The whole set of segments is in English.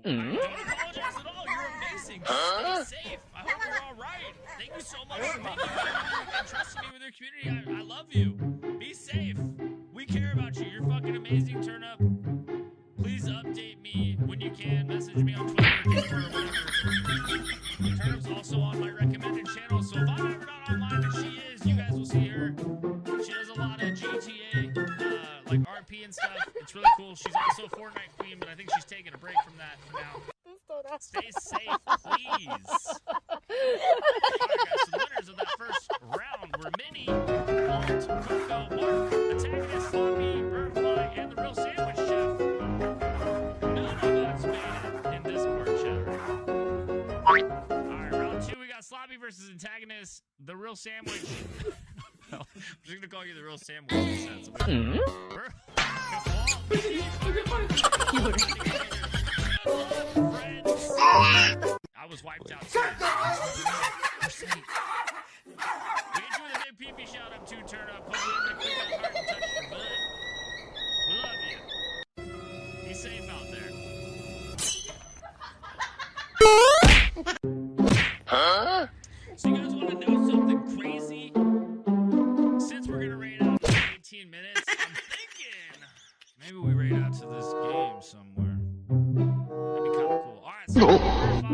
Don't apologize at all. You're amazing. Stay safe. I hope you're all right. Thank you so much for being here and trusting me with your community. I love you. Be safe. We care about you. You're fucking amazing, Turnip. Please update me when you can. Message me on Twitter or Discord or whatever. Turnip's also on my recommended channel, so if I'm ever not online and she is, you guys will see her. She does a lot of GTA, like RP and stuff. It's really cool. She's also a Fortnite queen, but I think she's taking a break from that for now. Stay safe, please. Alright guys, so the winners of that first round were Minnie, Walt, Coco, Mark, Antagonist, Sloppy, Birdfly, and the Real Sandwich Chef. None of us made it in Discord chat. Alright, round 2 we got Sloppy versus Antagonist, the Real Sandwich. I'm just gonna call you the Real Sandwich. I was wiped out too. We can do the big pee-pee shout out to Turn Up. Hopefully everybody click that heart and touch your butt. We love you. Be safe out there. Huh? So you guys want to know something crazy? Since we're gonna raid out in 18 minutes, I'm thinking maybe we raid out to this game somewhere. That'd be kind of cool. Alright, so Verify,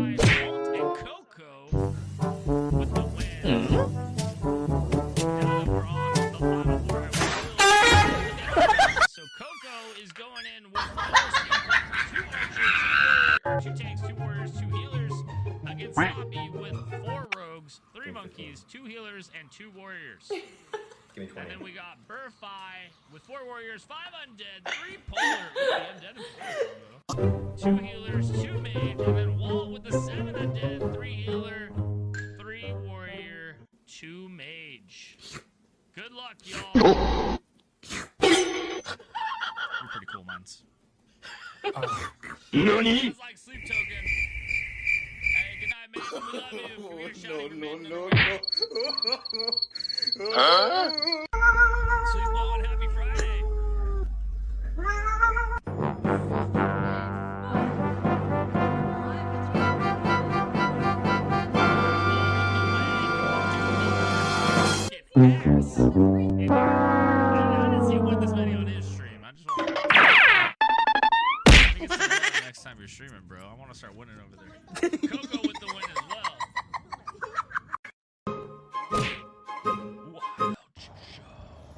Walt, and Coco with the win. Now that we're on the final board, so Coco is going in with 2 tanks, 2 warriors, 2 healers, against Sloppy with 4 rogues, 3 monkeys, 2 healers, and 2 warriors. Give me 20. And then we got Burfi with 4 warriors, 5 undead, 3 polar, the undead and 2 healers, 2 mage, and then Walt with the 7 undead, 3 healer, 3 warrior, 2 mage. Good luck, y'all. You're pretty cool, Mines. Nani? It's like sleep token. Hey, good night, man. We love you. Computer shouting, No. Sleep well and happy Friday. I didn't see you win this many on his stream. I just want to... I think it's the next time you're streaming, bro. I want to start winning over there. Coco with the win as well. Why don't you show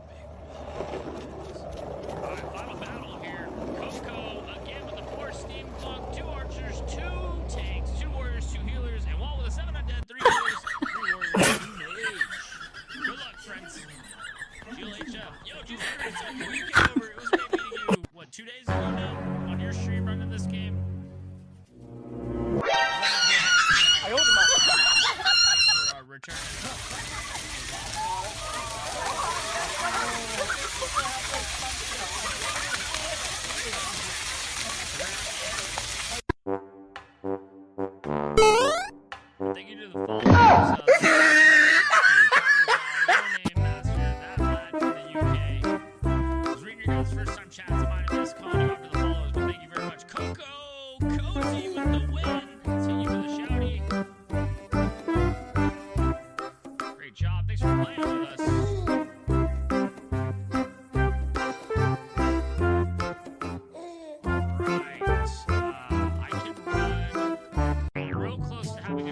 big Alright, final battle here. Coco again with the 4 steampunk, 2 archers, 2 tanks, 2 warriors, 2 healers, and Walt with a 7 undead, 3 healers, 3 warriors, 2 mage. Good luck, friends. GLHF. Yo, GLHF, so when you came over, it was maybe meeting you, what, 2 days ago now? On your stream running this game? I owed him Thanks for our return. Thank you to the followers. First time chats, I might have missed calling you after the follows, but thank you very much. Coco, Cozy with the win. Continue with the shouty. Great job. Thanks for playing with us. Alright. I can run. I'm real close to having a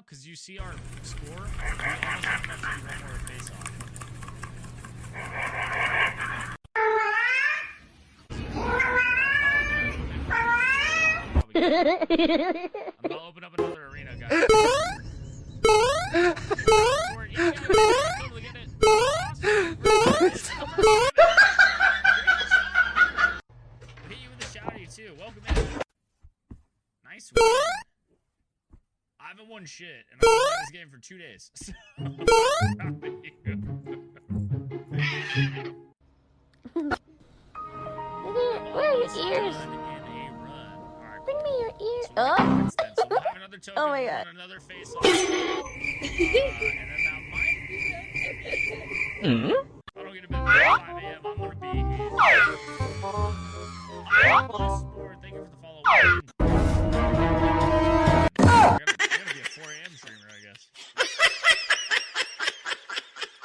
because you see our score, we almost have to do one more face off. I'm gonna open up another arena, guys. Totally get it. Hit you with a shouty too. Welcome in. Nice win. I haven't won shit, and I've been playing this game for 2 days. Where are your ears? Bring me your ears. Oh. So we'll have another token, Oh my we're God. on another face off. And then now mine. If I don't get a bit by 5 a.m., I'm gonna be in. Sport, thank you for the follow. I gotta be a 4 a.m. streamer, I guess.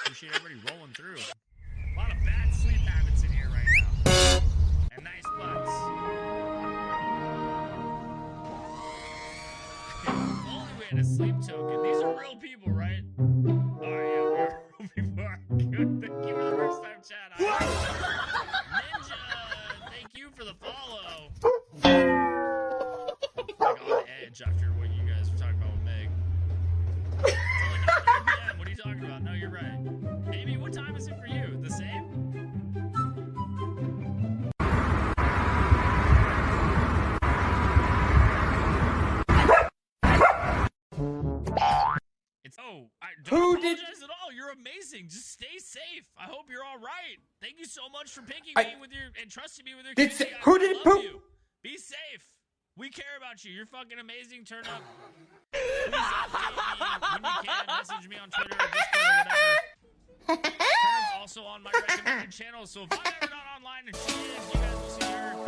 Appreciate everybody rolling through. A lot of bad sleep habits in here right now. And nice butts. If only we had a sleep token. These are real people, right? Oh, yeah, we are real people. Good. Thank you for the first time chat. Ninja, thank you for the follow. Like on edge after what you guys were talking about with Meg. It's only 9:30 p.m. What are you talking about? No, you're right. Amy, what time is it for you? The same? Don't apologize at all. You're amazing. Just stay safe. I hope you're all right. Thank you so much for picking me with your and trusting me with your community. I love you. Be safe. We care about you. You're fucking amazing. Turn up. Please update me when you can. Message me on Twitter or Discord or whatever. Turnup's also on my recommended channel, so if I'm ever not online and she is, you guys will see her.